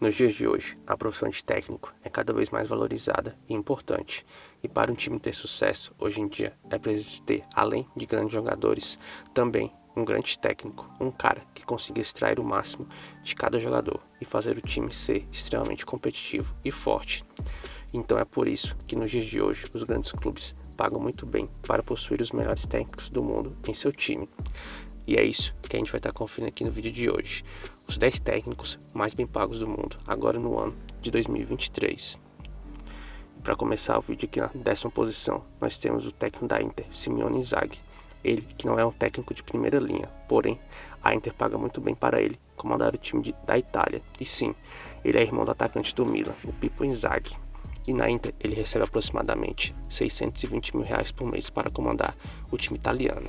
Nos dias de hoje, a profissão de técnico é cada vez mais valorizada e importante, e para um time ter sucesso, hoje em dia é preciso ter, além de grandes jogadores, também um grande técnico, um cara que consiga extrair o máximo de cada jogador e fazer o time ser extremamente competitivo e forte. Então é por isso que nos dias de hoje os grandes clubes pagam muito bem para possuir os melhores técnicos do mundo em seu time. E é isso que a gente vai estar conferindo aqui no vídeo de hoje. Os 10 técnicos mais bem pagos do mundo, agora no ano de 2023. Para começar o vídeo aqui na 10ª posição, nós temos o técnico da Inter, Simone Inzaghi. Ele que não é um técnico de primeira linha, porém a Inter paga muito bem para ele comandar o time da Itália. E sim, ele é irmão do atacante do Milan, o Pippo Inzaghi. E na Inter ele recebe aproximadamente R$620 mil por mês para comandar o time italiano.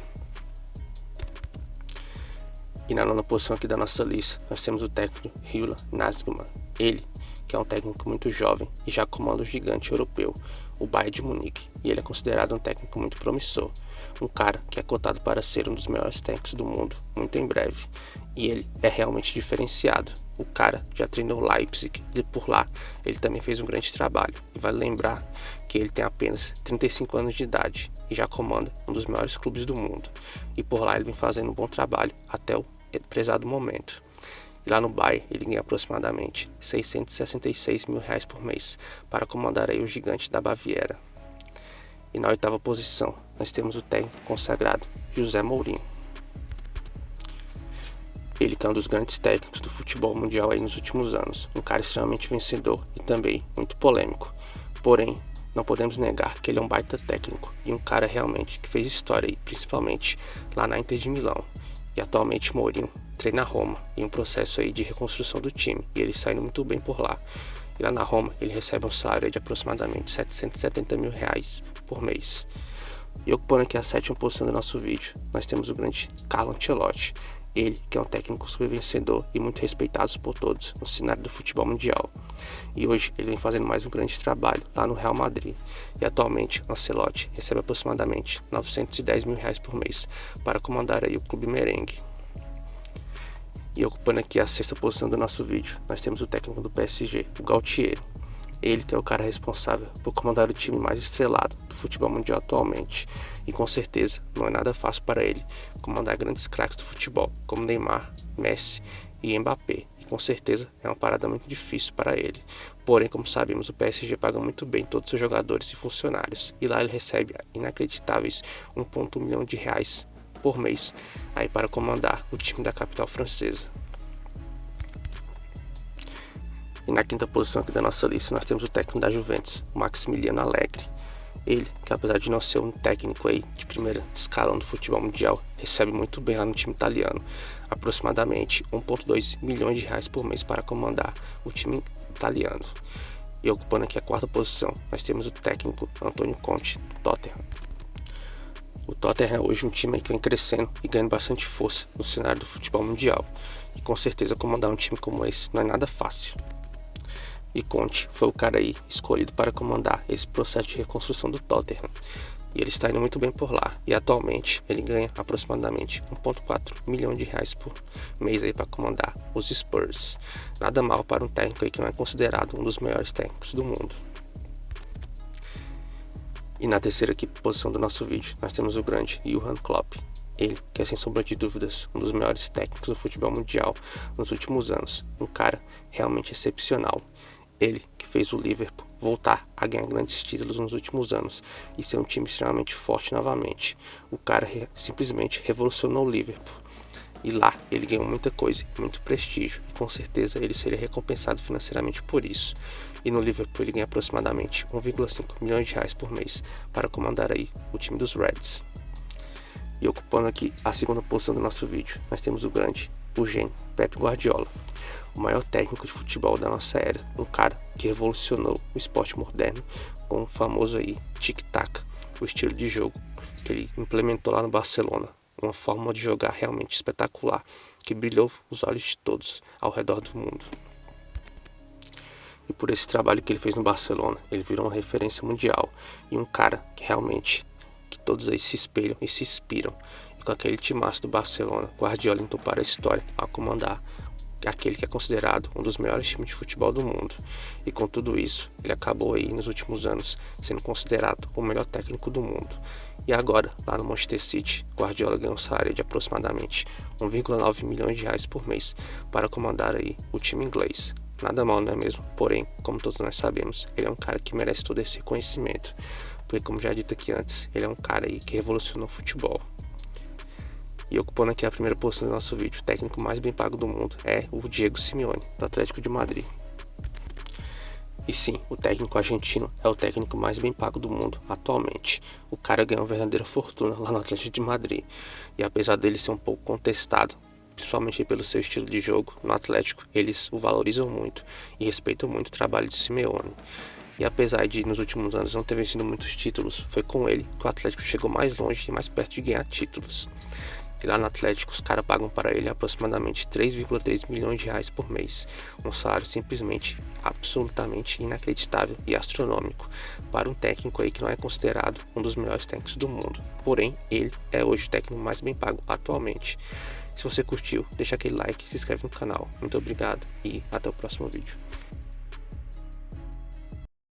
E na 9ª posição aqui da nossa lista, nós temos o técnico Julian Nagelsmann. Ele, que é um técnico muito jovem e já comanda o gigante europeu, o Bayern de Munique. E ele é considerado um técnico muito promissor. Um cara que é cotado para ser um dos melhores técnicos do mundo, muito em breve. E ele é realmente diferenciado. O cara já treinou Leipzig e por lá ele também fez um grande trabalho. E vale lembrar que ele tem apenas 35 anos de idade e já comanda um dos maiores clubes do mundo. E por lá ele vem fazendo um bom trabalho até o prezado momento. E lá no Bayern ele ganha aproximadamente R$666 mil por mês para comandar aí o gigante da Baviera. E na 8ª posição nós temos o técnico consagrado José Mourinho. Ele que é um dos grandes técnicos do futebol mundial aí nos últimos anos, um cara extremamente vencedor e também muito polêmico. Porém, não podemos negar que ele é um baita técnico e um cara realmente que fez história aí, principalmente lá na Inter de Milão. E atualmente Mourinho treina a Roma em um processo aí de reconstrução do time e ele saindo muito bem por lá. E lá na Roma ele recebe um salário de aproximadamente R$770 mil por mês. E ocupando aqui a 7ª posição do nosso vídeo, nós temos o grande Carlo Ancelotti. Ele que é um técnico super vencedor e muito respeitado por todos no cenário do futebol mundial. E hoje ele vem fazendo mais um grande trabalho lá no Real Madrid. E atualmente Ancelotti recebe aproximadamente R$910 mil por mês para comandar aí o clube merengue. E ocupando aqui a 6ª posição do nosso vídeo, nós temos o técnico do PSG, o Galtier. Ele que é o cara responsável por comandar o time mais estrelado do futebol mundial atualmente. E com certeza não é nada fácil para ele comandar grandes craques do futebol, como Neymar, Messi e Mbappé. E com certeza é uma parada muito difícil para ele. Porém, como sabemos, o PSG paga muito bem todos os seus jogadores e funcionários. E lá ele recebe inacreditáveis R$1,1 milhão por mês aí para comandar o time da capital francesa. E na 5ª posição aqui da nossa lista nós temos o técnico da Juventus, Maximiliano Allegri. Ele, que apesar de não ser um técnico aí de primeira escalão do futebol mundial, recebe muito bem lá no time italiano, aproximadamente R$1,2 milhões por mês para comandar o time italiano. E ocupando aqui a 4ª posição, nós temos o técnico Antonio Conte, do Tottenham. O Tottenham é hoje um time que vem crescendo e ganhando bastante força no cenário do futebol mundial. E com certeza comandar um time como esse não é nada fácil. E Conte foi o cara aí escolhido para comandar esse processo de reconstrução do Tottenham. E ele está indo muito bem por lá. E atualmente ele ganha aproximadamente R$1,4 milhão por mês aí para comandar os Spurs. Nada mal para um técnico aí que não é considerado um dos melhores técnicos do mundo. E na 3ª aqui, posição do nosso vídeo, nós temos o grande Jürgen Klopp. Ele que é sem sombra de dúvidas um dos melhores técnicos do futebol mundial nos últimos anos. Um cara realmente excepcional. Ele que fez o Liverpool voltar a ganhar grandes títulos nos últimos anos e ser um time extremamente forte novamente. O cara simplesmente revolucionou o Liverpool. E lá ele ganhou muita coisa, muito prestígio. E com certeza ele seria recompensado financeiramente por isso. E no Liverpool ele ganha aproximadamente R$1,5 milhões por mês para comandar aí o time dos Reds. E ocupando aqui a 2ª posição do nosso vídeo, nós temos o grande, o gênio Pep Guardiola. O maior técnico de futebol da nossa era, um cara que revolucionou o esporte moderno com o famoso aí tic-tac, o estilo de jogo que ele implementou lá no Barcelona, uma forma de jogar realmente espetacular, que brilhou os olhos de todos ao redor do mundo. E por esse trabalho que ele fez no Barcelona, ele virou uma referência mundial e um cara que realmente que todos aí se espelham e se inspiram. E com aquele timaço do Barcelona, Guardiola entrou para a história ao comandar aquele que é considerado um dos melhores times de futebol do mundo. E com tudo isso, ele acabou aí nos últimos anos sendo considerado o melhor técnico do mundo. E agora, lá no Manchester City, Guardiola ganhou um salário de aproximadamente 1,9 milhões de reais por mês para comandar aí o time inglês. Nada mal, não é mesmo? Porém, como todos nós sabemos, ele é um cara que merece todo esse reconhecimento, porque como já dito aqui antes, ele é um cara aí que revolucionou o futebol. E ocupando aqui a primeira posição do nosso vídeo, o técnico mais bem pago do mundo é o Diego Simeone, do Atlético de Madrid. E sim, o técnico argentino é o técnico mais bem pago do mundo atualmente. O cara ganhou uma verdadeira fortuna lá no Atlético de Madrid. E apesar dele ser um pouco contestado, principalmente pelo seu estilo de jogo, no Atlético eles o valorizam muito e respeitam muito o trabalho de Simeone. E apesar de nos últimos anos não ter vencido muitos títulos, foi com ele que o Atlético chegou mais longe e mais perto de ganhar títulos. E lá no Atlético os caras pagam para ele aproximadamente 3,3 milhões de reais por mês, um salário simplesmente absolutamente inacreditável e astronômico para um técnico aí que não é considerado um dos melhores técnicos do mundo. Porém, ele é hoje o técnico mais bem pago atualmente. Se você curtiu, deixa aquele like, se inscreve no canal. Muito obrigado e até o próximo vídeo.